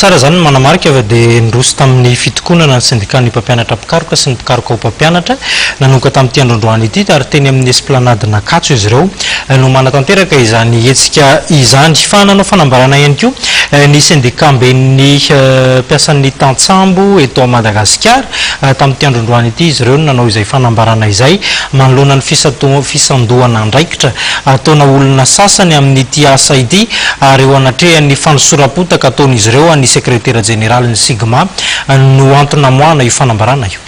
Tsara zany manamarika avy dia nirosy tamin'ny fitokonana ny syndicat-ny mpampianatra pikaroka sy ny pikaroka ho mpampianatra nanomboka tamin'ity androandroany ity ary teny amin'ny esplanade Nakatso izy ireo no manatanteraka izany hetsika izany fa nanao fanambarana ihany koa ny syndicat mben'ny mpiasan'ny tantsambo eto à Madagasikara tamin'ity androandroany ity izy ireo nanao izay fanambarana izay manoloana ny fisandohana andraikitra ataona olona sasany amin'ity asa ity ary eo anatrehan'ny fanosorapotaka ataon'izy ireo ny secrétaire général ny Sigma no antony namoahana io fanambarana io.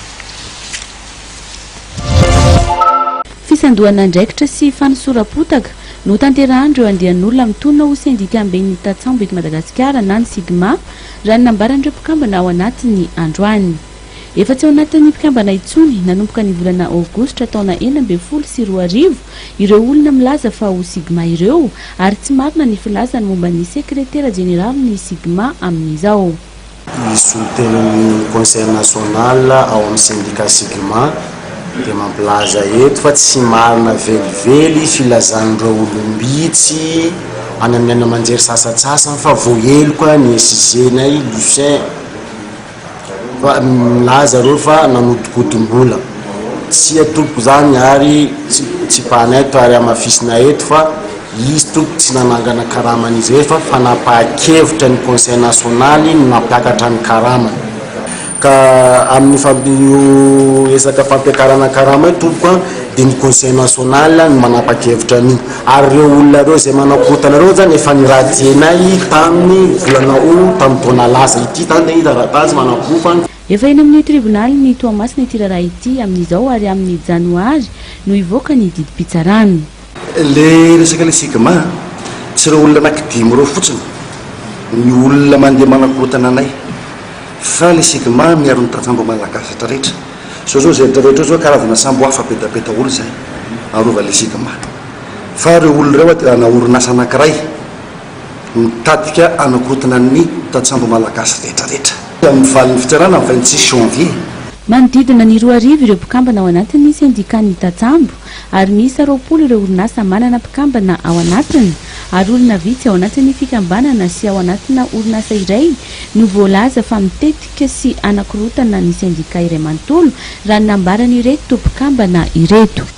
Fisandohana andraikitra sy fanosorapotaka no tanterahandreo andehan'olona mitona ho syndicat mben'ny tantsambo eto Madagasikara na ny Sigma raha nambarandreo mpikambana ao anatin'ny androany. Efa tsy ao anatin'ny mpikambana itsony nanomboka ny volana Aogositra taona 2024 ireo olona milaza fa ho Sigma ireo ary tsy marina ny filazany momba ny secrétaire général ny Sigma amin'izao. Isoten'ny conseil national ao amin'ny syndicat Sigma dia mampilaza eto fa tsy marina velively filazan'ireo olombitsy any amin'ny anamanjery sasatsasany fa voaheloka ny esizenay Lucien fa milaza reo fa nanodikodim-bola tsy atoko zany ary tsy paneto ary amafisina eto fa izy toko tsy nanangana karamany izy fa fanapahan-kevitra ny conseil national no nampiakatra ny karamany ka amin'ny esaka fampiakarana karama tompoko dia ny conseil national no manapa-kevitra an'io ary reo olona reo izay manakotana reo zany efa nirajenay tamin'ny volana tamin'ny taona lasa ity tany hitaratasy manakofany. Efa eny amin'ny tribunal ny Toamasina ity raharaha ity amin'izao ary amin'ny janoary no ivoaka ny didim-pitsarany. Le resaka le Sigma tsy reo olona anankidimy reo fotsiny ny olona mandeha manakotana anay fa le Sigma miaro ny tantsambo malagasy rehetra zao zay rehetra zao karazana sambo hafa petapeta olo zay arova le Sigma fa reo olona reo ana orinasa anankiray mitadika anakotana ny tantsambo malagasy rehetrarehetra amin'ny valin'ny fitsarana amin'ny 26 janvier. Manodidina ny 2 arivo ireo mpikambana ao anatin'ny syndicat-ny tantsambo ary misy 20 ireo orinasa manana mpikambana ao anatiny ary olona vitsy ao anatin'ny fikambanana sy ao anatina orinasa iray no voalaza fa mitetika sy anakorotana ny syndicat iray manontolo raha nambarany ireto mpikambana ireto.